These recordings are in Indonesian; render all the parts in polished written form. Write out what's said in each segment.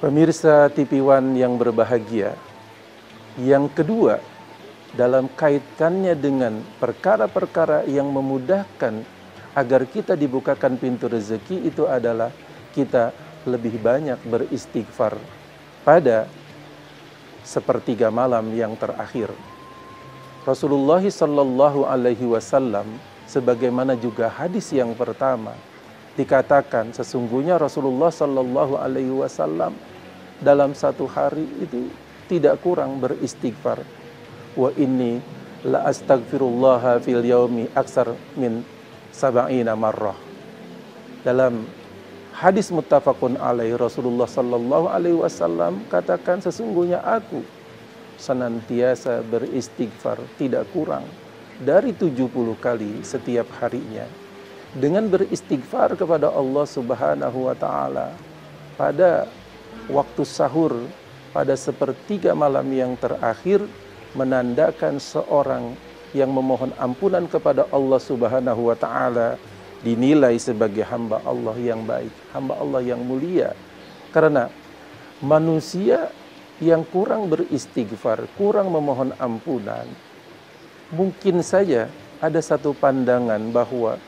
Pemirsa TV One yang berbahagia, yang kedua, dalam kaitannya dengan perkara-perkara yang memudahkan agar kita dibukakan pintu rezeki itu adalah kita lebih banyak beristighfar pada sepertiga malam yang terakhir. Rasulullah Shallallahu Alaihi Wasallam, sebagaimana juga hadis yang pertama, dikatakan sesungguhnya Rasulullah Shallallahu Alaihi Wasallam dalam satu hari itu tidak kurang beristighfar. Wa inni la astaghfirullah fil yaumi aksar min sab'ina marrah. Dalam hadis muttafaqun alaih, Rasulullah Sallallahu Alaihi Wasallam katakan sesungguhnya aku senantiasa beristighfar tidak kurang dari 70 kali setiap harinya. Dengan beristighfar kepada Allah Subhanahu wa taala pada waktu sahur pada sepertiga malam yang terakhir menandakan seorang yang memohon ampunan kepada Allah Subhanahu wa taala dinilai sebagai hamba Allah yang baik, hamba Allah yang mulia. Karena manusia yang kurang beristighfar, kurang memohon ampunan, mungkin saja ada satu pandangan bahwa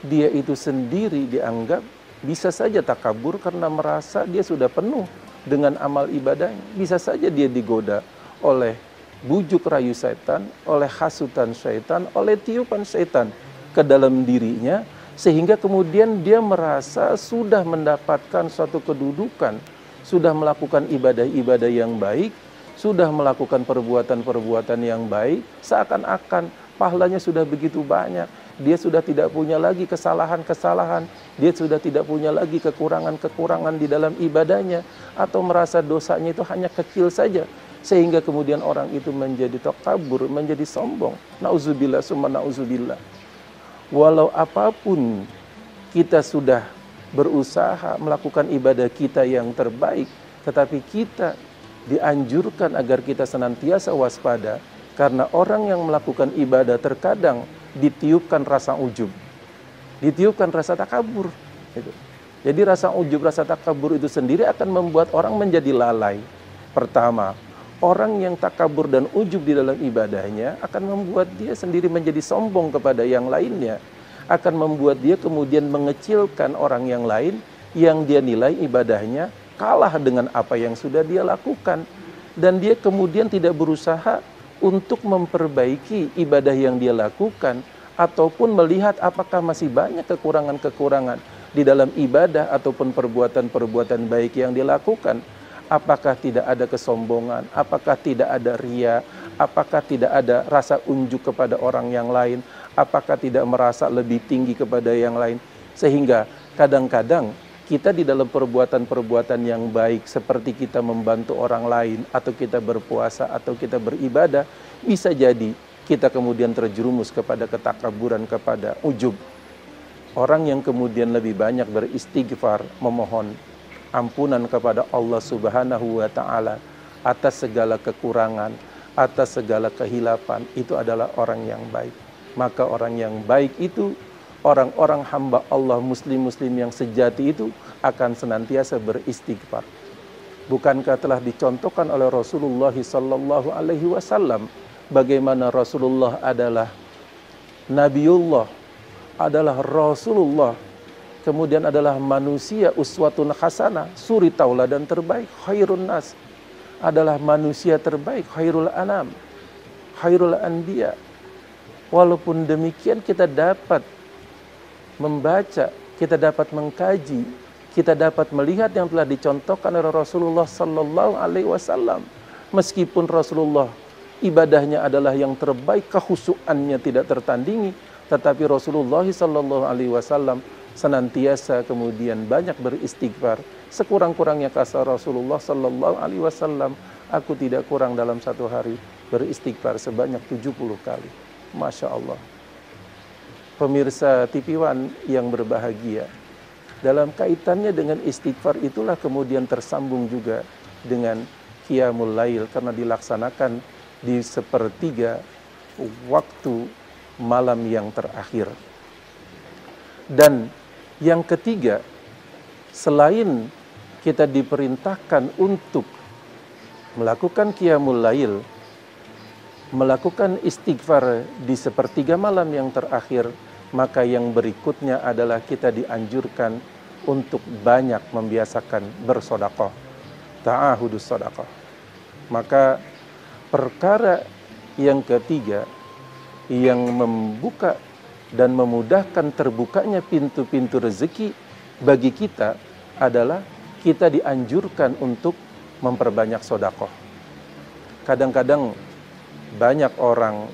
dia itu sendiri dianggap bisa saja takabur karena merasa dia sudah penuh dengan amal ibadahnya. Bisa saja dia digoda oleh bujuk rayu setan, oleh hasutan setan, oleh tiupan setan ke dalam dirinya, sehingga kemudian dia merasa sudah mendapatkan suatu kedudukan, sudah melakukan ibadah-ibadah yang baik, sudah melakukan perbuatan-perbuatan yang baik, seakan-akan pahalanya sudah begitu banyak. Dia sudah tidak punya lagi kesalahan-kesalahan, dia sudah tidak punya lagi kekurangan-kekurangan di dalam ibadahnya, atau merasa dosanya itu hanya kecil saja, sehingga kemudian orang itu menjadi takabur, menjadi sombong. Nauzubillah summa nauzubillah. Walau apapun kita sudah berusaha melakukan ibadah kita yang terbaik, tetapi kita dianjurkan agar kita senantiasa waspada, karena orang yang melakukan ibadah terkadang ditiupkan rasa ujub, ditiupkan rasa takabur. Jadi rasa ujub, rasa takabur itu sendiri akan membuat orang menjadi lalai. Pertama, orang yang takabur dan ujub di dalam ibadahnya akan membuat dia sendiri menjadi sombong kepada yang lainnya, akan membuat dia kemudian mengecilkan orang yang lain yang dia nilai ibadahnya kalah dengan apa yang sudah dia lakukan, dan dia kemudian tidak berusaha untuk memperbaiki ibadah yang dia lakukan, ataupun melihat apakah masih banyak kekurangan-kekurangan di dalam ibadah ataupun perbuatan-perbuatan baik yang dilakukan. Apakah tidak ada kesombongan, apakah tidak ada ria, apakah tidak ada rasa unjuk kepada orang yang lain, apakah tidak merasa lebih tinggi kepada yang lain. Sehingga kadang-kadang kita di dalam perbuatan-perbuatan yang baik, seperti kita membantu orang lain, atau kita berpuasa, atau kita beribadah, bisa jadi kita kemudian terjerumus kepada ketakaburan, kepada ujub. Orang yang kemudian lebih banyak beristighfar, memohon ampunan kepada Allah Subhanahu wa taala atas segala kekurangan, atas segala kehilapan, itu adalah orang yang baik. Maka orang yang baik itu, orang-orang hamba Allah, muslim-muslim yang sejati itu akan senantiasa beristighfar. Bukankah telah dicontohkan oleh Rasulullah Sallallahu Alaihi Wasallam bagaimana Rasulullah adalah Nabiullah, adalah Rasulullah, kemudian adalah manusia uswatun hasanah, suri tauladan terbaik, khairun nas, adalah manusia terbaik, khairul anam, khairul anbiya. Walaupun demikian kita dapat membaca, kita dapat mengkaji, kita dapat melihat yang telah dicontohkan oleh Rasulullah Sallallahu Alaihi Wasallam. Meskipun Rasulullah ibadahnya adalah yang terbaik, kekhusyuannya tidak tertandingi, tetapi Rasulullah Sallallahu Alaihi Wasallam senantiasa kemudian banyak beristighfar. Sekurang-kurangnya kata Rasulullah Sallallahu Alaihi Wasallam, aku tidak kurang dalam satu hari beristighfar sebanyak 70 kali. Masya Allah. Pemirsa TV One yang berbahagia, dalam kaitannya dengan istighfar itulah kemudian tersambung juga dengan Qiyamul Lail, karena dilaksanakan di sepertiga waktu malam yang terakhir. Dan yang ketiga, selain kita diperintahkan untuk melakukan qiyamul lail, melakukan istighfar di sepertiga malam yang terakhir, maka yang berikutnya adalah kita dianjurkan untuk banyak membiasakan bersedekah, ta'ahudus sedekah. Maka perkara yang ketiga yang membuka dan memudahkan terbukanya pintu-pintu rezeki bagi kita adalah kita dianjurkan untuk memperbanyak sedekah. Kadang-kadang banyak orang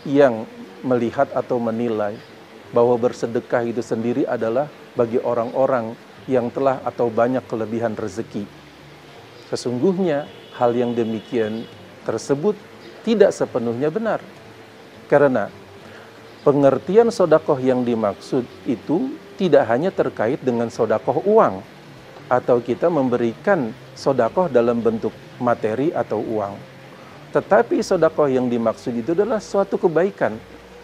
yang melihat atau menilai bahwa bersedekah itu sendiri adalah bagi orang-orang yang telah atau banyak kelebihan rezeki. Sesungguhnya hal yang demikian tersebut tidak sepenuhnya benar. Karena pengertian sedekah yang dimaksud itu tidak hanya terkait dengan sedekah uang atau kita memberikan sedekah dalam bentuk materi atau uang. Tetapi sedekah yang dimaksud itu adalah suatu kebaikan.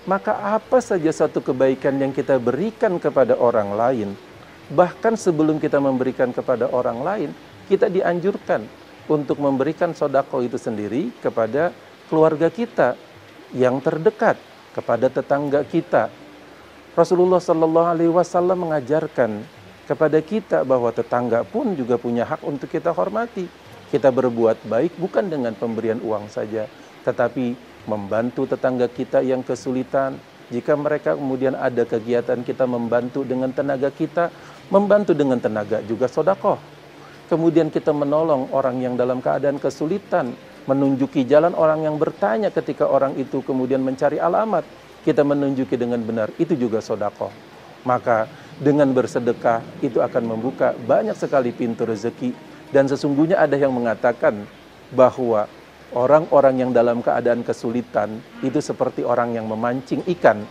Maka apa saja suatu kebaikan yang kita berikan kepada orang lain, bahkan sebelum kita memberikan kepada orang lain, kita dianjurkan untuk memberikan sedekah itu sendiri kepada keluarga kita yang terdekat, kepada tetangga kita. Rasulullah SAW mengajarkan kepada kita bahwa tetangga pun juga punya hak untuk kita hormati. Kita berbuat baik bukan dengan pemberian uang saja, tetapi membantu tetangga kita yang kesulitan. Jika mereka kemudian ada kegiatan, kita membantu dengan tenaga kita, membantu dengan tenaga juga sedekah. Kemudian kita menolong orang yang dalam keadaan kesulitan, menunjuki jalan orang yang bertanya ketika orang itu kemudian mencari alamat, kita menunjuki dengan benar, itu juga sedekah. Maka dengan bersedekah itu akan membuka banyak sekali pintu rezeki. Dan sesungguhnya ada yang mengatakan bahwa orang-orang yang dalam keadaan kesulitan itu seperti orang yang memancing ikan.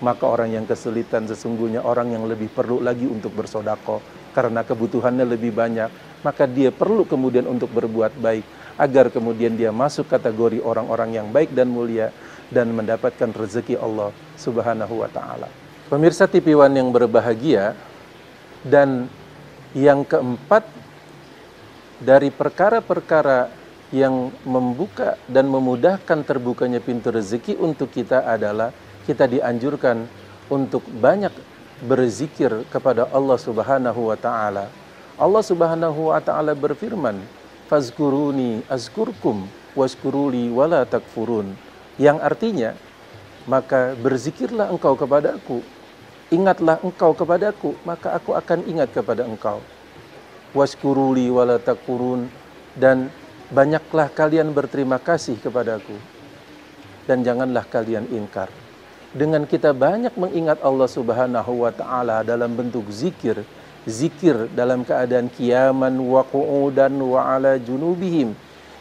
Maka orang yang kesulitan sesungguhnya orang yang lebih perlu lagi untuk bersedekah karena kebutuhannya lebih banyak. Maka dia perlu kemudian untuk berbuat baik agar kemudian dia masuk kategori orang-orang yang baik dan mulia dan mendapatkan rezeki Allah Subhanahu wa taala. Pemirsa TV One yang berbahagia, dan yang keempat dari perkara-perkara yang membuka dan memudahkan terbukanya pintu rezeki untuk kita adalah kita dianjurkan untuk banyak berzikir kepada Allah Subhanahu wa taala. Allah Subhanahu wa taala berfirman, "Fazkuruni azkurkum washkuruli wala takfurun." Yang artinya, maka berzikirlah engkau kepadaku, ingatlah engkau kepadaku, maka aku akan ingat kepada engkau. Washkuruli wala takfurun, dan banyaklah kalian berterima kasih kepadaku, dan janganlah kalian ingkar. Dengan kita banyak mengingat Allah Subhanahu wa taala dalam bentuk zikir, zikir dalam keadaan qiyaman wa qu'udan wa ala junubihim,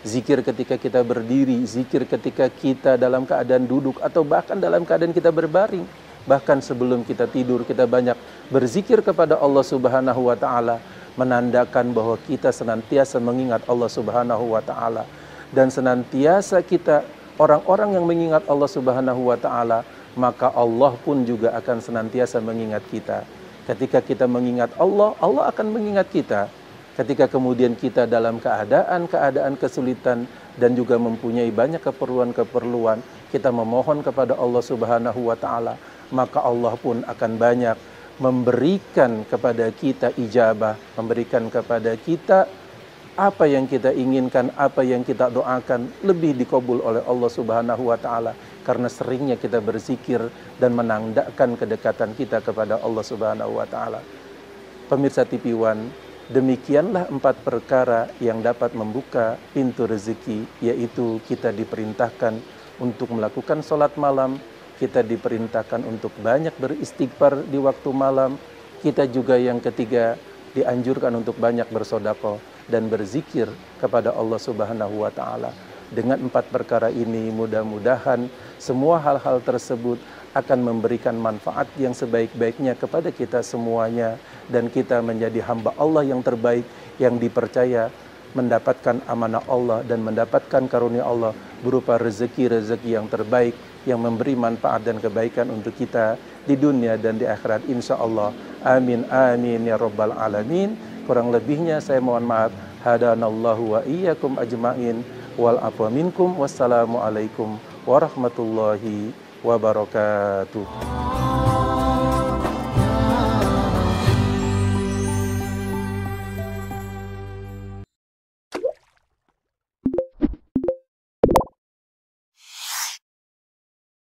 zikir ketika kita berdiri, zikir ketika kita dalam keadaan duduk atau bahkan dalam keadaan kita berbaring, bahkan sebelum kita tidur kita banyak berzikir kepada Allah Subhanahu wa taala, menandakan bahwa kita senantiasa mengingat Allah Subhanahu wa taala. Dan senantiasa kita orang-orang yang mengingat Allah Subhanahu wa taala, maka Allah pun juga akan senantiasa mengingat kita. Ketika kita mengingat Allah, Allah akan mengingat kita. Ketika kemudian kita dalam keadaan kesulitan dan juga mempunyai banyak keperluan-keperluan, kita memohon kepada Allah Subhanahu wa taala, maka Allah pun akan banyak memberikan kepada kita ijabah, memberikan kepada kita apa yang kita inginkan, apa yang kita doakan, lebih dikabul oleh Allah Subhanahu wa taala karena seringnya kita berzikir dan menandakan kedekatan kita kepada Allah Subhanahu wa taala. Pemirsa TV One, demikianlah 4 perkara yang dapat membuka pintu rezeki, yaitu kita diperintahkan untuk melakukan sholat malam, kita diperintahkan untuk banyak beristighfar di waktu malam, kita juga yang ketiga dianjurkan untuk banyak bersedekah dan berzikir kepada Allah Subhanahu wa taala. Dengan 4 perkara ini mudah-mudahan semua hal-hal tersebut akan memberikan manfaat yang sebaik-baiknya kepada kita semuanya, dan kita menjadi hamba Allah yang terbaik, yang dipercaya mendapatkan amanah Allah dan mendapatkan karunia Allah berupa rezeki-rezeki yang terbaik yang memberi manfaat dan kebaikan untuk kita di dunia dan di akhirat, insya Allah. Amin amin ya rabbal alamin. Kurang lebihnya saya mohon maaf. Hadanallahu wa iyyakum ajma'in wal afwa minkum. Wassalamualaikum warahmatullahi wabarakatuh.